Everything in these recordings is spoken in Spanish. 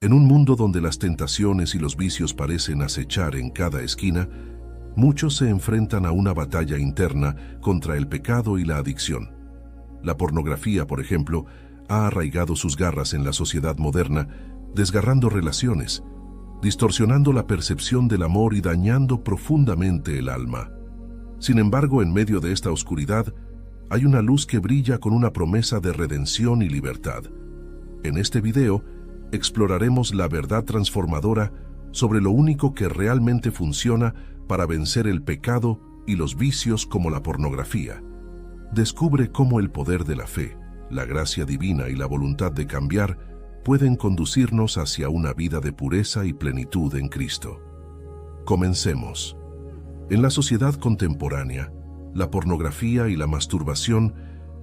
En un mundo donde las tentaciones y los vicios parecen acechar en cada esquina, muchos se enfrentan a una batalla interna contra el pecado y la adicción. La pornografía, por ejemplo, ha arraigado sus garras en la sociedad moderna, desgarrando relaciones, distorsionando la percepción del amor y dañando profundamente el alma. Sin embargo, en medio de esta oscuridad, hay una luz que brilla con una promesa de redención y libertad. En este video, exploraremos la verdad transformadora sobre lo único que realmente funciona para vencer el pecado y los vicios como la pornografía. Descubre cómo el poder de la fe, la gracia divina y la voluntad de cambiar pueden conducirnos hacia una vida de pureza y plenitud en Cristo. Comencemos. En la sociedad contemporánea, la pornografía y la masturbación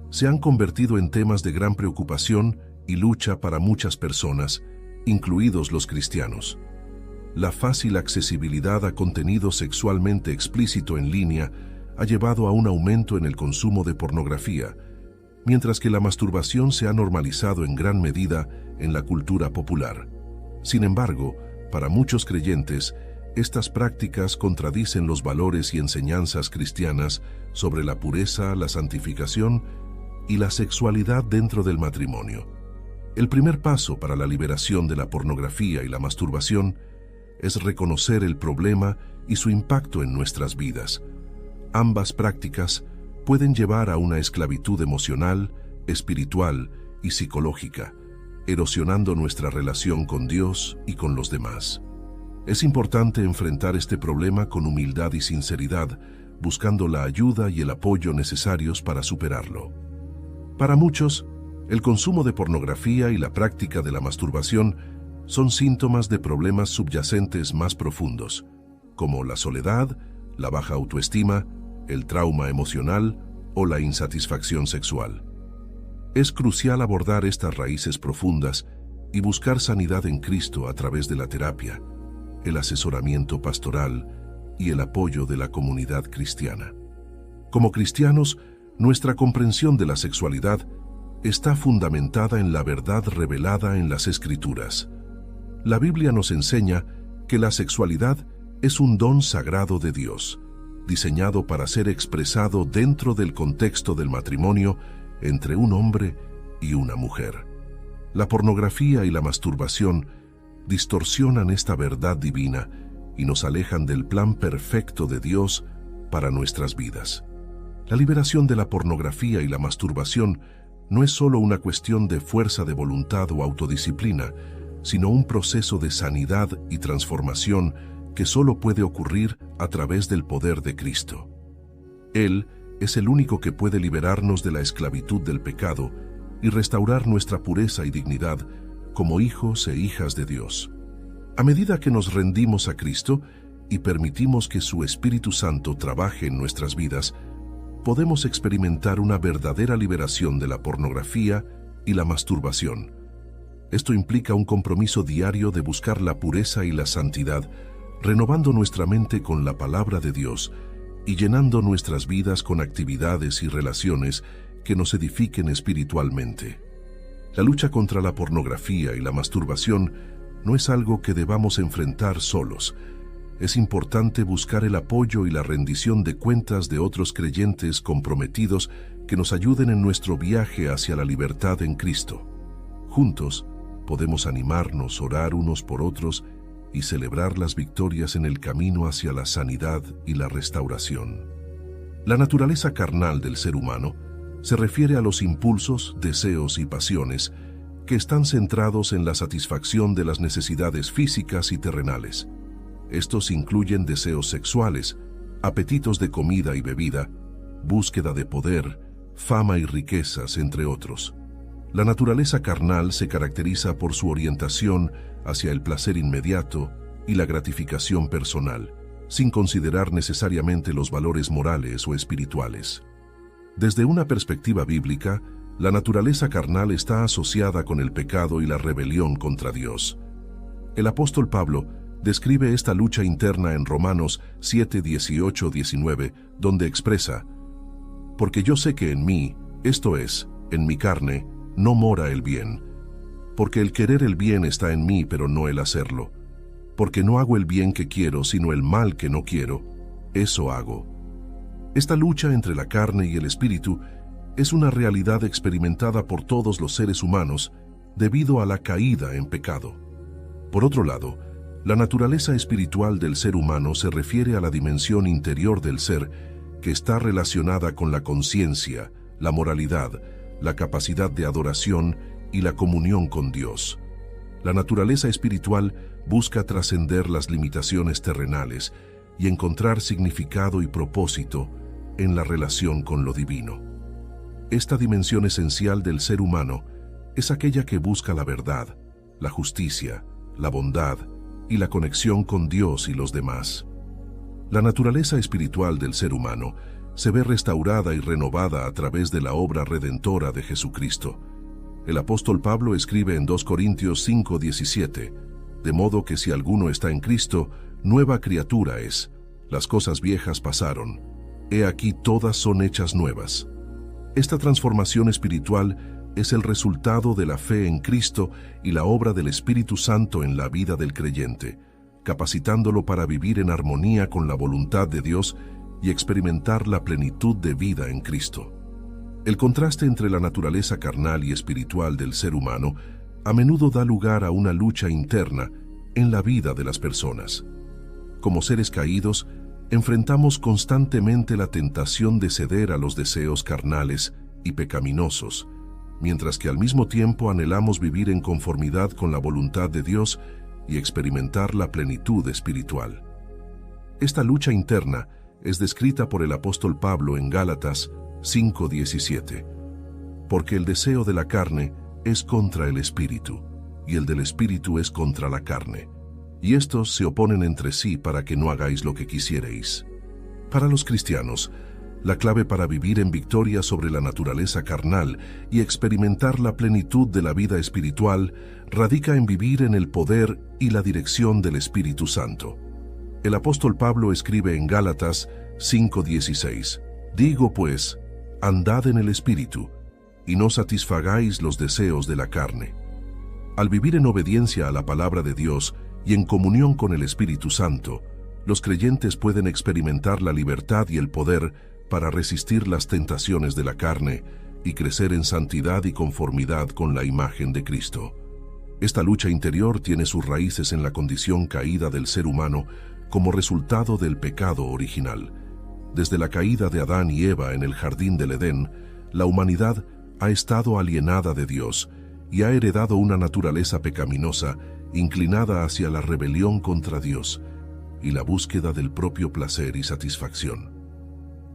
se han convertido en temas de gran preocupación y lucha para muchas personas, incluidos los cristianos. La fácil accesibilidad a contenido sexualmente explícito en línea ha llevado a un aumento en el consumo de pornografía, mientras que la masturbación se ha normalizado en gran medida en la cultura popular. Sin embargo, para muchos creyentes, estas prácticas contradicen los valores y enseñanzas cristianas sobre la pureza, la santificación y la sexualidad dentro del matrimonio. El primer paso para la liberación de la pornografía y la masturbación es reconocer el problema y su impacto en nuestras vidas. Ambas prácticas pueden llevar a una esclavitud emocional, espiritual y psicológica, erosionando nuestra relación con Dios y con los demás. Es importante enfrentar este problema con humildad y sinceridad, buscando la ayuda y el apoyo necesarios para superarlo. Para muchos, el consumo de pornografía y la práctica de la masturbación son síntomas de problemas subyacentes más profundos, como la soledad, la baja autoestima, el trauma emocional o la insatisfacción sexual. Es crucial abordar estas raíces profundas y buscar sanidad en Cristo a través de la terapia, el asesoramiento pastoral y el apoyo de la comunidad cristiana. Como cristianos, nuestra comprensión de la sexualidad está fundamentada en la verdad revelada en las Escrituras. La Biblia nos enseña que la sexualidad es un don sagrado de Dios, diseñado para ser expresado dentro del contexto del matrimonio entre un hombre y una mujer. La pornografía y la masturbación distorsionan esta verdad divina y nos alejan del plan perfecto de Dios para nuestras vidas. La liberación de la pornografía y la masturbación no es solo una cuestión de fuerza de voluntad o autodisciplina, sino un proceso de sanidad y transformación que solo puede ocurrir a través del poder de Cristo. Él es el único que puede liberarnos de la esclavitud del pecado y restaurar nuestra pureza y dignidad como hijos e hijas de Dios. A medida que nos rendimos a Cristo y permitimos que su Espíritu Santo trabaje en nuestras vidas, podemos experimentar una verdadera liberación de la pornografía y la masturbación. Esto implica un compromiso diario de buscar la pureza y la santidad, renovando nuestra mente con la palabra de Dios y llenando nuestras vidas con actividades y relaciones que nos edifiquen espiritualmente. La lucha contra la pornografía y la masturbación no es algo que debamos enfrentar solos. Es importante buscar el apoyo y la rendición de cuentas de otros creyentes comprometidos que nos ayuden en nuestro viaje hacia la libertad en Cristo. Juntos, podemos animarnos, orar unos por otros y celebrar las victorias en el camino hacia la sanidad y la restauración. La naturaleza carnal del ser humano se refiere a los impulsos, deseos y pasiones que están centrados en la satisfacción de las necesidades físicas y terrenales. Estos incluyen deseos sexuales, apetitos de comida y bebida, búsqueda de poder, fama y riquezas, entre otros. La naturaleza carnal se caracteriza por su orientación hacia el placer inmediato y la gratificación personal, sin considerar necesariamente los valores morales o espirituales. Desde una perspectiva bíblica, la naturaleza carnal está asociada con el pecado y la rebelión contra Dios. El apóstol Pablo describe esta lucha interna en Romanos 7, 18, 19, donde expresa: «Porque yo sé que en mí, esto es, en mi carne, no mora el bien, Porque el querer el bien está en mí, pero no el hacerlo. Porque no hago el bien que quiero, sino el mal que no quiero, eso hago. Esta lucha entre la carne y el espíritu es una realidad experimentada por todos los seres humanos debido a la caída en pecado. Por otro lado, la naturaleza espiritual del ser humano se refiere a la dimensión interior del ser que está relacionada con la conciencia, la moralidad, la capacidad de adoración y la comunión con Dios. La naturaleza espiritual busca trascender las limitaciones terrenales y encontrar significado y propósito en la relación con lo divino. Esta dimensión esencial del ser humano es aquella que busca la verdad, la justicia, la bondad y la conexión con Dios y los demás. La naturaleza espiritual del ser humano se ve restaurada y renovada a través de la obra redentora de Jesucristo. El apóstol Pablo escribe en 2 Corintios 5:17, de modo que si alguno está en Cristo, nueva criatura es. Las cosas viejas pasaron. He aquí todas son hechas nuevas. Esta transformación espiritual es el resultado de la fe en Cristo y la obra del Espíritu Santo en la vida del creyente, capacitándolo para vivir en armonía con la voluntad de Dios y experimentar la plenitud de vida en Cristo. El contraste entre la naturaleza carnal y espiritual del ser humano a menudo da lugar a una lucha interna en la vida de las personas. Como seres caídos, enfrentamos constantemente la tentación de ceder a los deseos carnales y pecaminosos, mientras que al mismo tiempo anhelamos vivir en conformidad con la voluntad de Dios y experimentar la plenitud espiritual. Esta lucha interna es descrita por el apóstol Pablo en Gálatas 5:17. Porque el deseo de la carne es contra el espíritu, y el del espíritu es contra la carne. Y estos se oponen entre sí para que no hagáis lo que quisierais. Para los cristianos, la clave para vivir en victoria sobre la naturaleza carnal y experimentar la plenitud de la vida espiritual radica en vivir en el poder y la dirección del Espíritu Santo. El apóstol Pablo escribe en Gálatas 5:16, Digo pues, andad en el Espíritu, y no satisfagáis los deseos de la carne. Al vivir en obediencia a la palabra de Dios y en comunión con el Espíritu Santo, los creyentes pueden experimentar la libertad y el poder para resistir las tentaciones de la carne y crecer en santidad y conformidad con la imagen de Cristo. Esta lucha interior tiene sus raíces en la condición caída del ser humano como resultado del pecado original. Desde la caída de Adán y Eva en el jardín del Edén, la humanidad ha estado alienada de Dios y ha heredado una naturaleza pecaminosa inclinada hacia la rebelión contra Dios y la búsqueda del propio placer y satisfacción.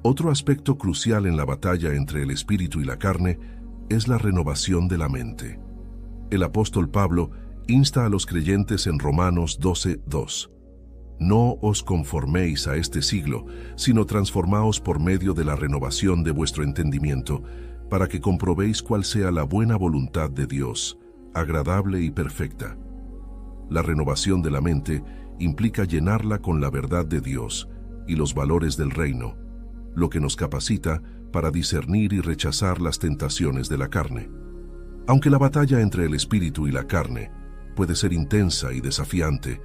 Otro aspecto crucial en la batalla entre el espíritu y la carne es la renovación de la mente. El apóstol Pablo insta a los creyentes en Romanos 12:2. No os conforméis a este siglo, sino transformaos por medio de la renovación de vuestro entendimiento, para que comprobéis cuál sea la buena voluntad de Dios, agradable y perfecta. La renovación de la mente implica llenarla con la verdad de Dios y los valores del reino, lo que nos capacita para discernir y rechazar las tentaciones de la carne. Aunque la batalla entre el espíritu y la carne puede ser intensa y desafiante,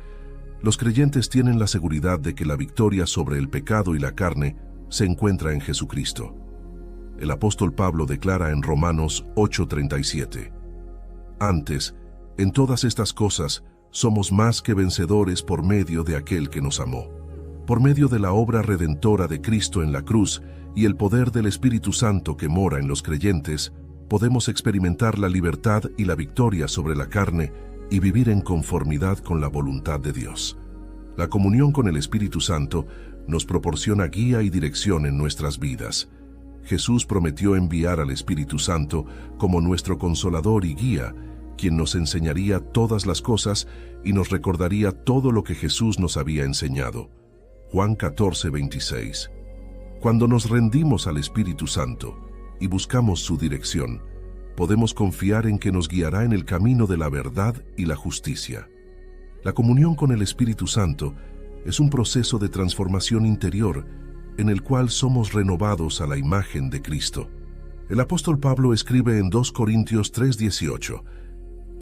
los creyentes tienen la seguridad de que la victoria sobre el pecado y la carne se encuentra en Jesucristo. El apóstol Pablo declara en Romanos 8:37, Antes, en todas estas cosas, somos más que vencedores por medio de aquel que nos amó. Por medio de la obra redentora de Cristo en la cruz y el poder del Espíritu Santo que mora en los creyentes, podemos experimentar la libertad y la victoria sobre la carne y vivir en conformidad con la voluntad de Dios. La comunión con el Espíritu Santo nos proporciona guía y dirección en nuestras vidas. Jesús prometió enviar al Espíritu Santo como nuestro consolador y guía, quien nos enseñaría todas las cosas y nos recordaría todo lo que Jesús nos había enseñado. Juan 14:26. Cuando nos rendimos al Espíritu Santo y buscamos su dirección, podemos confiar en que nos guiará en el camino de la verdad y la justicia. La comunión con el Espíritu Santo es un proceso de transformación interior en el cual somos renovados a la imagen de Cristo. El apóstol Pablo escribe en 2 Corintios 3:18,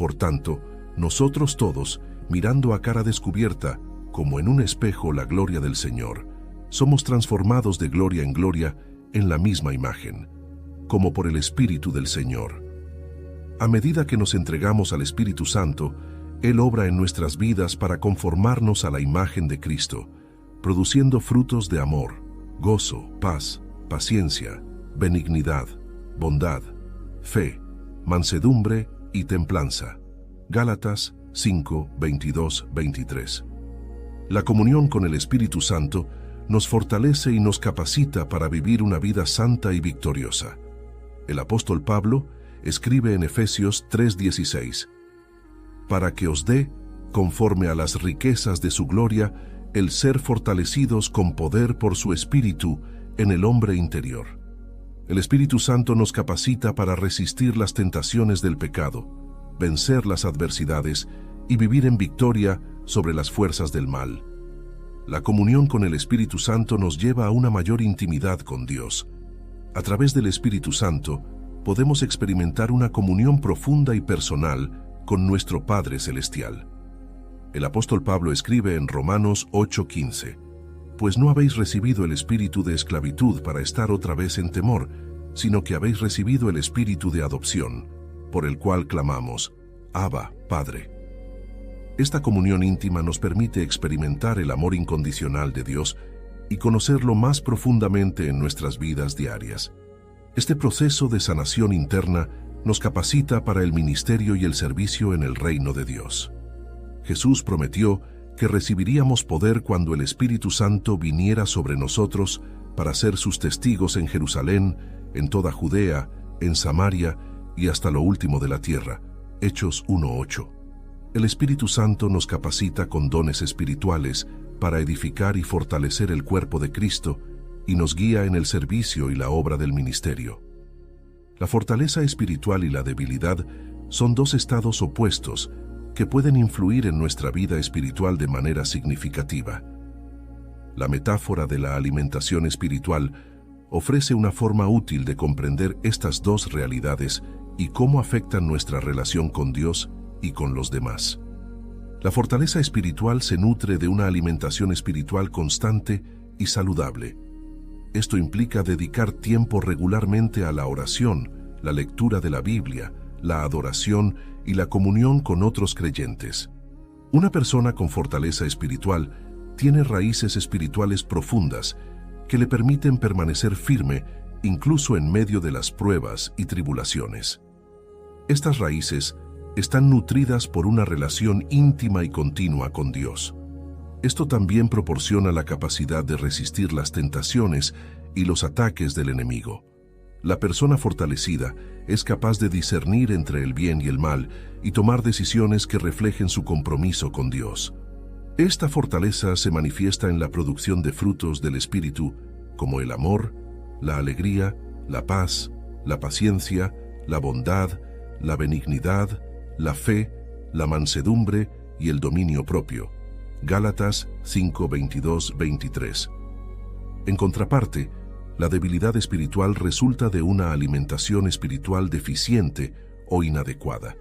Por tanto, nosotros todos, mirando a cara descubierta, como en un espejo la gloria del Señor, somos transformados de gloria en gloria en la misma imagen, como por el Espíritu del Señor. A medida que nos entregamos al Espíritu Santo, Él obra en nuestras vidas para conformarnos a la imagen de Cristo, produciendo frutos de amor, gozo, paz, paciencia, benignidad, bondad, fe, mansedumbre y templanza. Gálatas 5, 22, 23. La comunión con el Espíritu Santo nos fortalece y nos capacita para vivir una vida santa y victoriosa. El apóstol Pablo escribe en Efesios 3:16, para que os dé, conforme a las riquezas de su gloria, el ser fortalecidos con poder por su Espíritu en el hombre interior. El Espíritu Santo nos capacita para resistir las tentaciones del pecado, vencer las adversidades y vivir en victoria sobre las fuerzas del mal. La comunión con el Espíritu Santo nos lleva a una mayor intimidad con Dios. A través del Espíritu Santo, podemos experimentar una comunión profunda y personal con nuestro Padre Celestial. El apóstol Pablo escribe en Romanos 8:15, pues no habéis recibido el espíritu de esclavitud para estar otra vez en temor, sino que habéis recibido el espíritu de adopción, por el cual clamamos, Abba, Padre. Esta comunión íntima nos permite experimentar el amor incondicional de Dios y conocerlo más profundamente en nuestras vidas diarias. Este proceso de sanación interna nos capacita para el ministerio y el servicio en el reino de Dios. Jesús prometió que recibiríamos poder cuando el Espíritu Santo viniera sobre nosotros para ser sus testigos en Jerusalén, en toda Judea, en Samaria y hasta lo último de la tierra. Hechos 1:8. El Espíritu Santo nos capacita con dones espirituales para edificar y fortalecer el cuerpo de Cristo y nos guía en el servicio y la obra del ministerio. La fortaleza espiritual y la debilidad son dos estados opuestos que pueden influir en nuestra vida espiritual de manera significativa. La metáfora de la alimentación espiritual ofrece una forma útil de comprender estas dos realidades y cómo afectan nuestra relación con Dios y con los demás. La fortaleza espiritual se nutre de una alimentación espiritual constante y saludable. Esto implica dedicar tiempo regularmente a la oración, la lectura de la Biblia, la adoración y la comunión con otros creyentes. Una persona con fortaleza espiritual tiene raíces espirituales profundas que le permiten permanecer firme incluso en medio de las pruebas y tribulaciones. Estas raíces están nutridas por una relación íntima y continua con Dios. Esto también proporciona la capacidad de resistir las tentaciones y los ataques del enemigo. La persona fortalecida es capaz de discernir entre el bien y el mal y tomar decisiones que reflejen su compromiso con Dios. Esta fortaleza se manifiesta en la producción de frutos del Espíritu, como el amor, la alegría, la paz, la paciencia, la bondad, la benignidad, la fe, la mansedumbre y el dominio propio. Gálatas 5, 22, 23. En contraparte, la debilidad espiritual resulta de una alimentación espiritual deficiente o inadecuada.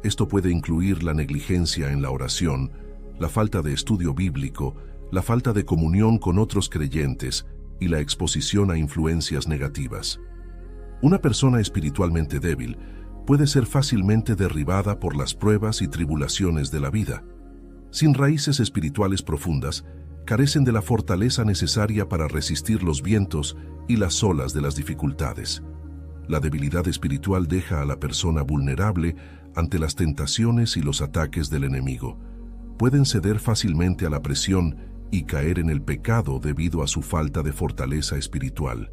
Esto puede incluir la negligencia en la oración, la falta de estudio bíblico, la falta de comunión con otros creyentes y la exposición a influencias negativas. Una persona espiritualmente débil puede ser fácilmente derribada por las pruebas y tribulaciones de la vida. Sin raíces espirituales profundas, carecen de la fortaleza necesaria para resistir los vientos y las olas de las dificultades. La debilidad espiritual deja a la persona vulnerable ante las tentaciones y los ataques del enemigo. Pueden ceder fácilmente a la presión y caer en el pecado debido a su falta de fortaleza espiritual.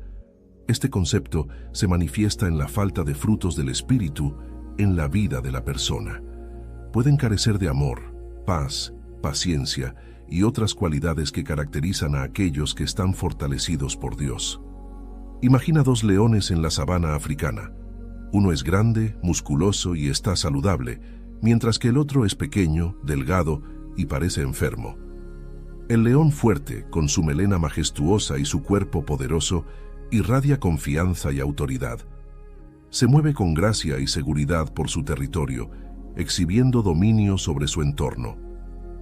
Este concepto se manifiesta en la falta de frutos del Espíritu en la vida de la persona. Pueden carecer de amor, paz, paciencia y otras cualidades que caracterizan a aquellos que están fortalecidos por Dios. Imagina dos leones en la sabana africana. Uno es grande, musculoso y está saludable, mientras que el otro es pequeño, delgado y parece enfermo. El león fuerte, con su melena majestuosa y su cuerpo poderoso, irradia confianza y autoridad. Se mueve con gracia y seguridad por su territorio exhibiendo dominio sobre su entorno.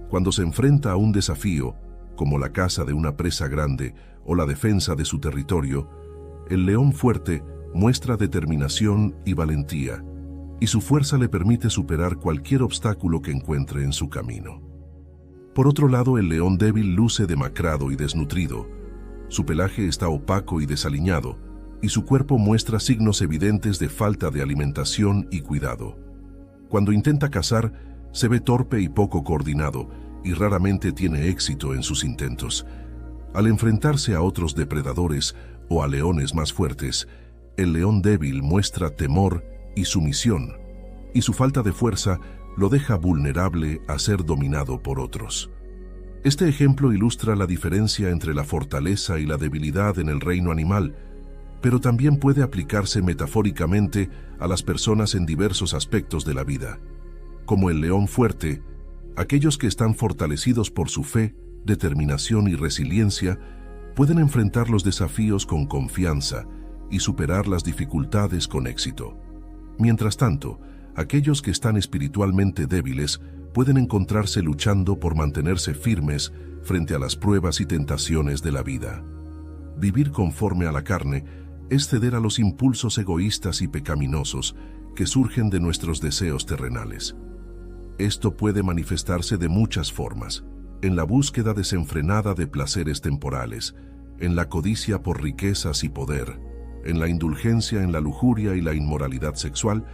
Cuando se enfrenta a un desafío, como la caza de una presa grande o la defensa de su territorio, el león fuerte muestra determinación y valentía, y su fuerza le permite superar cualquier obstáculo que encuentre en su camino. Por otro lado, el león débil luce demacrado y desnutrido. Su pelaje está opaco y desaliñado, y su cuerpo muestra signos evidentes de falta de alimentación y cuidado. Cuando intenta cazar, se ve torpe y poco coordinado, y raramente tiene éxito en sus intentos. Al enfrentarse a otros depredadores o a leones más fuertes, el león débil muestra temor y sumisión, y su falta de fuerza lo deja vulnerable a ser dominado por otros. Este ejemplo ilustra la diferencia entre la fortaleza y la debilidad en el reino animal, pero también puede aplicarse metafóricamente a las personas en diversos aspectos de la vida. Como el león fuerte, aquellos que están fortalecidos por su fe, determinación y resiliencia pueden enfrentar los desafíos con confianza y superar las dificultades con éxito. Mientras tanto, aquellos que están espiritualmente débiles pueden encontrarse luchando por mantenerse firmes frente a las pruebas y tentaciones de la vida. Vivir conforme a la carne es ceder a los impulsos egoístas y pecaminosos que surgen de nuestros deseos terrenales. Esto puede manifestarse de muchas formas: en la búsqueda desenfrenada de placeres temporales, en la codicia por riquezas y poder, en la indulgencia en la lujuria y la inmoralidad sexual,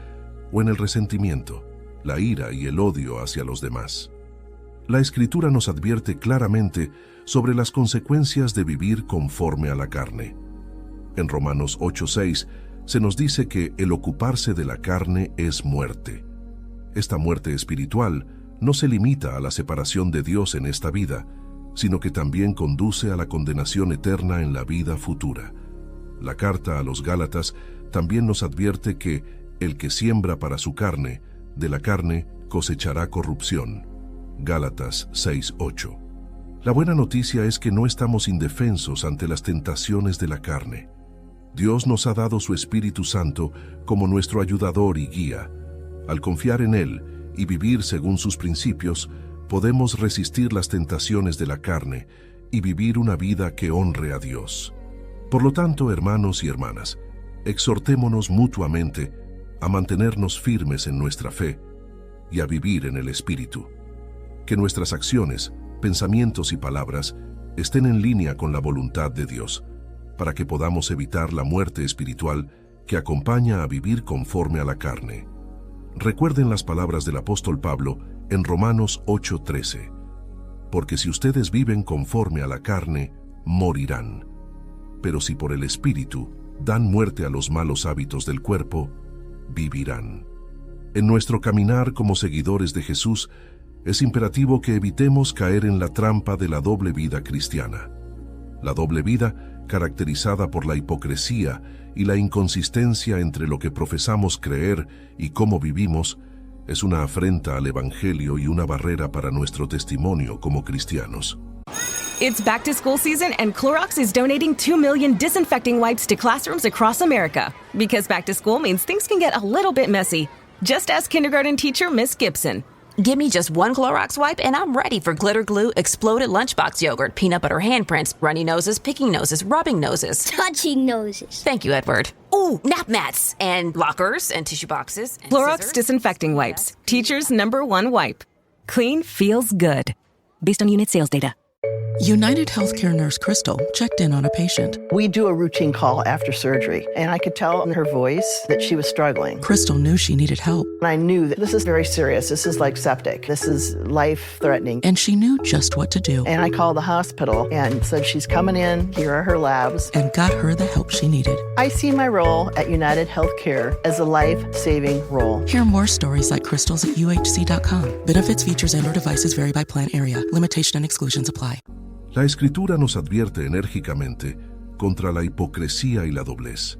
o en el resentimiento, la ira y el odio hacia los demás. La Escritura nos advierte claramente sobre las consecuencias de vivir conforme a la carne. En Romanos 8:6 se nos dice que el ocuparse de la carne es muerte. Esta muerte espiritual no se limita a la separación de Dios en esta vida, sino que también conduce a la condenación eterna en la vida futura. La carta a los Gálatas también nos advierte que el que siembra para su carne, de la carne cosechará corrupción. Gálatas 6:8. La buena noticia es que no estamos indefensos ante las tentaciones de la carne. Dios nos ha dado su Espíritu Santo como nuestro ayudador y guía. Al confiar en Él y vivir según sus principios, podemos resistir las tentaciones de la carne y vivir una vida que honre a Dios. Por lo tanto, hermanos y hermanas, exhortémonos mutuamente a mantenernos firmes en nuestra fe y a vivir en el Espíritu. Que nuestras acciones, pensamientos y palabras estén en línea con la voluntad de Dios, para que podamos evitar la muerte espiritual que acompaña a vivir conforme a la carne. Recuerden las palabras del apóstol Pablo en Romanos 8:13. Porque si ustedes viven conforme a la carne, morirán. Pero si por el Espíritu dan muerte a los malos hábitos del cuerpo, vivirán. En nuestro caminar como seguidores de Jesús, es imperativo que evitemos caer en la trampa de la doble vida cristiana. La doble vida, caracterizada por la hipocresía y la inconsistencia entre lo que profesamos creer y cómo vivimos, es una afrenta al Evangelio y una barrera para nuestro testimonio como cristianos. It's back to school season and Clorox is donating 2 million disinfecting wipes to classrooms across America. Because back to school means things can get a little bit messy. Just ask kindergarten teacher Miss Gibson. Give me just one Clorox wipe and I'm ready for glitter glue, exploded lunchbox yogurt, peanut butter handprints, runny noses, picking noses, rubbing noses. Touching noses. Thank you, Edward. Ooh, nap mats and lockers and tissue boxes. And Clorox scissors. disinfecting wipes. Teacher's #1 wipe. Clean feels good. Based on unit sales data. United Healthcare nurse Crystal checked in on a patient. We do a routine call after surgery, and I could tell in her voice that she was struggling. Crystal knew she needed help. And I knew that this is very serious. This is like septic. This is life-threatening. And she knew just what to do. And I called the hospital and said, she's coming in, here are her labs. And got her the help she needed. I see my role at United Healthcare as a life-saving role. Hear more stories like Crystal's at UHC.com. Benefits, features, and/or devices vary by plan area. Limitation and exclusions apply. La Escritura nos advierte enérgicamente contra la hipocresía y la doblez.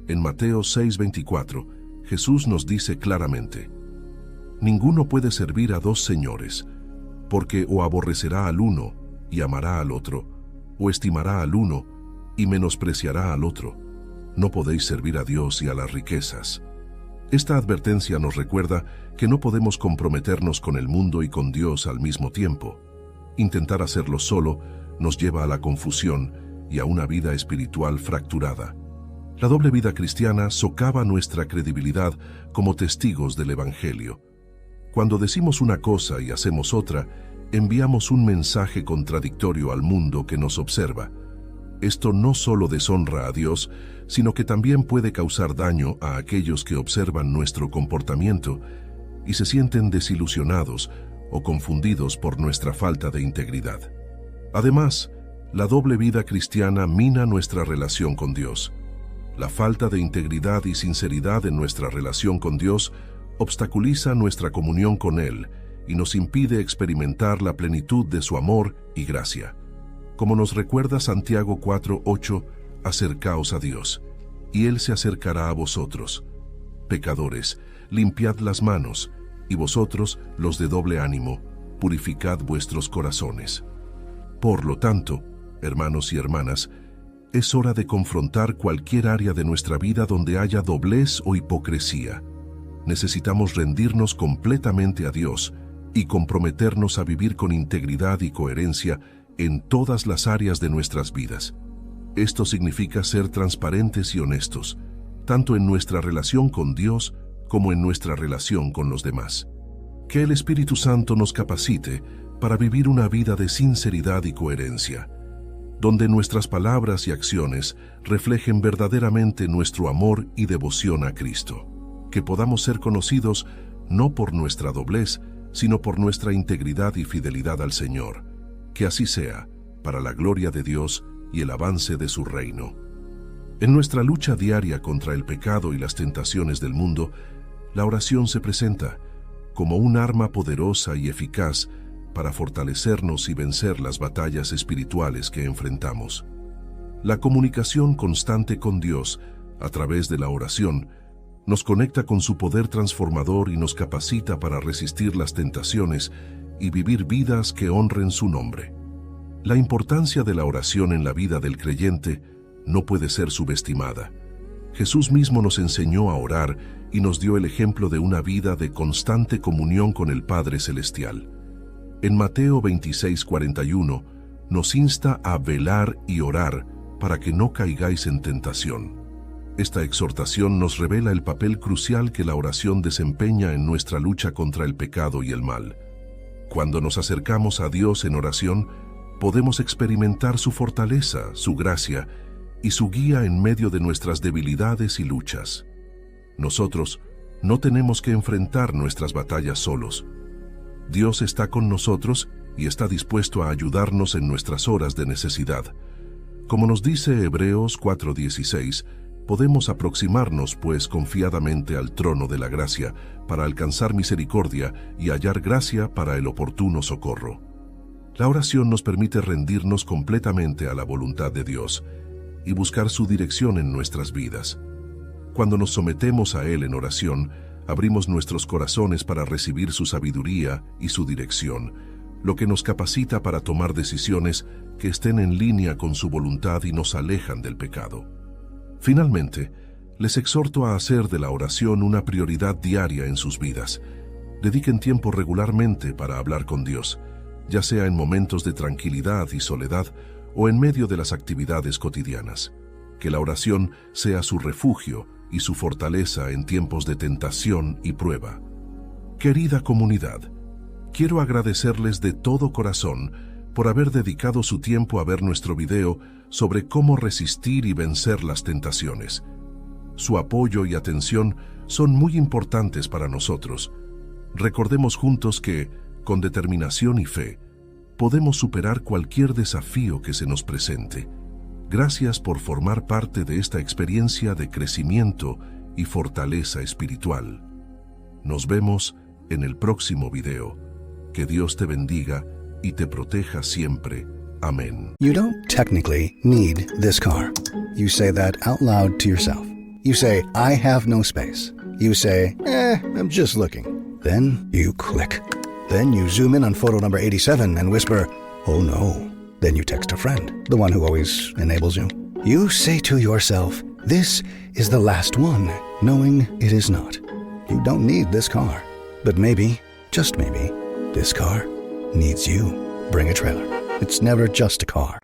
En Mateo 6:24, Jesús nos dice claramente: ninguno puede servir a dos señores, porque o aborrecerá al uno y amará al otro, o estimará al uno y menospreciará al otro. No podéis servir a Dios y a las riquezas. Esta advertencia nos recuerda que no podemos comprometernos con el mundo y con Dios al mismo tiempo. Intentar hacerlo solo nos lleva a la confusión y a una vida espiritual fracturada. La doble vida cristiana socava nuestra credibilidad como testigos del Evangelio. Cuando decimos una cosa y hacemos otra, enviamos un mensaje contradictorio al mundo que nos observa. Esto no solo deshonra a Dios, sino que también puede causar daño a aquellos que observan nuestro comportamiento y se sienten desilusionados o confundidos por nuestra falta de integridad. Además, la doble vida cristiana mina nuestra relación con Dios. La falta de integridad y sinceridad en nuestra relación con Dios obstaculiza nuestra comunión con Él y nos impide experimentar la plenitud de su amor y gracia. Como nos recuerda Santiago 4:8, acercaos a Dios, y Él se acercará a vosotros. Pecadores, limpiad las manos, y vosotros, los de doble ánimo, purificad vuestros corazones. Por lo tanto, hermanos y hermanas, es hora de confrontar cualquier área de nuestra vida donde haya doblez o hipocresía. Necesitamos rendirnos completamente a Dios y comprometernos a vivir con integridad y coherencia en todas las áreas de nuestras vidas. Esto significa ser transparentes y honestos, tanto en nuestra relación con Dios como en nuestra relación con los demás. Que el Espíritu Santo nos capacite para vivir una vida de sinceridad y coherencia, donde nuestras palabras y acciones reflejen verdaderamente nuestro amor y devoción a Cristo. Que podamos ser conocidos no por nuestra doblez, sino por nuestra integridad y fidelidad al Señor. Que así sea, para la gloria de Dios y el avance de su reino. En nuestra lucha diaria contra el pecado y las tentaciones del mundo, la oración se presenta como un arma poderosa y eficaz para fortalecernos y vencer las batallas espirituales que enfrentamos. La comunicación constante con Dios, a través de la oración, nos conecta con su poder transformador y nos capacita para resistir las tentaciones y vivir vidas que honren su nombre. La importancia de la oración en la vida del creyente no puede ser subestimada. Jesús mismo nos enseñó a orar y nos dio el ejemplo de una vida de constante comunión con el Padre Celestial. En Mateo 26:41 nos insta a velar y orar para que no caigáis en tentación. Esta exhortación nos revela el papel crucial que la oración desempeña en nuestra lucha contra el pecado y el mal. Cuando nos acercamos a Dios en oración, podemos experimentar su fortaleza, su gracia y su guía en medio de nuestras debilidades y luchas. Nosotros no tenemos que enfrentar nuestras batallas solos. Dios está con nosotros y está dispuesto a ayudarnos en nuestras horas de necesidad. Como nos dice Hebreos 4:16, podemos aproximarnos pues confiadamente al trono de la gracia para alcanzar misericordia y hallar gracia para el oportuno socorro. La oración nos permite rendirnos completamente a la voluntad de Dios y buscar su dirección en nuestras vidas. Cuando nos sometemos a Él en oración, abrimos nuestros corazones para recibir su sabiduría y su dirección, lo que nos capacita para tomar decisiones que estén en línea con su voluntad y nos alejan del pecado. Finalmente, les exhorto a hacer de la oración una prioridad diaria en sus vidas. Dediquen tiempo regularmente para hablar con Dios, ya sea en momentos de tranquilidad y soledad o en medio de las actividades cotidianas. Que la oración sea su refugio y su fortaleza en tiempos de tentación y prueba. Querida comunidad, quiero agradecerles de todo corazón por haber dedicado su tiempo a ver nuestro video sobre cómo resistir y vencer las tentaciones. Su apoyo y atención son muy importantes para nosotros. Recordemos juntos que, con determinación y fe, podemos superar cualquier desafío que se nos presente. Gracias por formar parte de esta experiencia de crecimiento y fortaleza espiritual. Nos vemos en el próximo video. Que Dios te bendiga y te proteja siempre. Amén. You don't technically need this car. You say that out loud to yourself. You say, I have no space. You say, I'm just looking. Then you click. Then you zoom in on photo number 87 and whisper, oh no. Then you text a friend, the one who always enables you. You say to yourself, this is the last one, knowing it is not. you don't need this car. But maybe, just maybe, this car needs you. Bring a trailer. It's never just a car.